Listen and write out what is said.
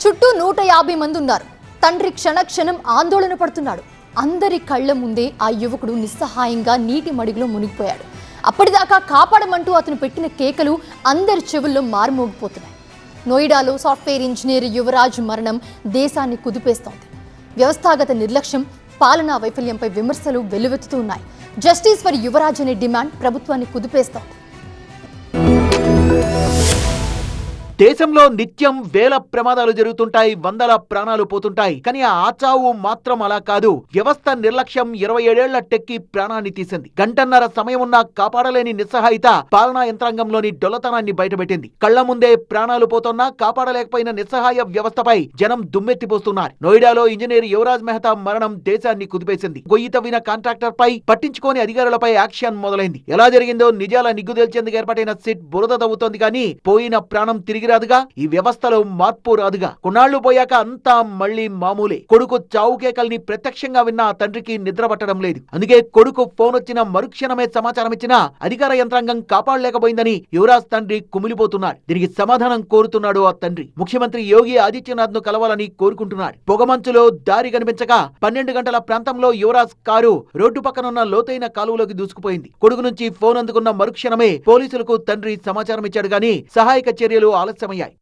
చుట్టూ 150 మంది ఉన్నారు. తండ్రి క్షణక్షణం ఆందోళన పడుతున్నాడు. అందరి కళ్ల ముందే ఆ యువకుడు నిస్సహాయంగా నీటి మడిలో మునిగిపోయాడు. అప్పటిదాకా కాపాడమంటూ అతను పెట్టిన కేకలు అందరి చెవుల్లో మారుమోగిపోతున్నాయి. నోయిడాలో సాఫ్ట్వేర్ ఇంజనీర్ యువరాజ్ మరణం దేశాన్ని కుదిపేస్తోంది. వ్యవస్థాగత నిర్లక్ష్యం, పాలనా వైఫల్యంపై విమర్శలు వెల్లువెత్తుతూ ఉన్నాయి. జస్టిస్ ఫర్ యువరాజ్ అనే డిమాండ్ ప్రభుత్వాన్ని కుదిపేస్తోంది. దేశంలో నిత్యం వేల ప్రమాదాలు జరుగుతుంటాయి, వందల ప్రాణాలు పోతుంటాయి. కానీ ఆ చావు మాత్రం అలా కాదు. వ్యవస్థ నిర్లక్ష్యం 27 ఏళ్ల టెక్కి ప్రాణాన్ని తీసింది. గంటన్నర సమయం ఉన్నా కాపాడలేని నిస్సహాయిత పాలనా యంత్రాంగంలోని డొల్లతనాన్ని బయటపెట్టింది. కళ్ల ముందే ప్రాణాలు పోతున్నా కాపాడలేకపోయిన నిస్సహాయ వ్యవస్థపై జనం దుమ్మెత్తిపోస్తున్నారు. నోయిడాలో ఇంజనీర్ యువరాజ్ మెహతా మరణం దేశాన్ని కుదిపేసింది. గొయ్యి తవ్విన కాంట్రాక్టర్ పై పట్టించుకోని అధికారులపై యాక్షన్ మొదలైంది. ఎలా జరిగిందో నిజాల నిగ్గుదేల్చేందుకు ఏర్పాటైన సిట్ బురద తవ్వుతోంది. కానీ పోయిన ప్రాణం తిరిగి రాదుగా, ఈ వ్యవస్థలో మార్పు రాదుగా. కొన్నాళ్లు పోయాక అంతా మళ్లీ మామూలే. కొడుకు చావు కేకల్ని ప్రత్యక్షంగా విన్న ఆ తండ్రికి నిద్ర పట్టడం లేదు. అందుకే కొడుకు ఫోన్ వచ్చిన మరుక్షణమే సమాచారం ఇచ్చినా అధికార యంత్రాంగం కాపాడలేకపోయిందని యువరాజ్ తండ్రి కుమిలిపోతున్నాడు. దీనికి సమాధానం కోరుతున్నాడు ఆ తండ్రి. ముఖ్యమంత్రి యోగి ఆదిత్యనాథ్ ను కలవాలని కోరుకుంటున్నాడు. పొగమంచులో దారి కనిపించక 12 గంటల ప్రాంతంలో యువరాజ్ కారు రోడ్డు పక్కనున్న లోతైన కాలువలోకి దూసుకుపోయింది. కొడుకు నుంచి ఫోన్ అందుకున్న మరుక్షణమే పోలీసులకు తండ్రి సమాచారం ఇచ్చాడు. గానీ సహాయక చర్యలు ఆలస్యమయ్యాయి.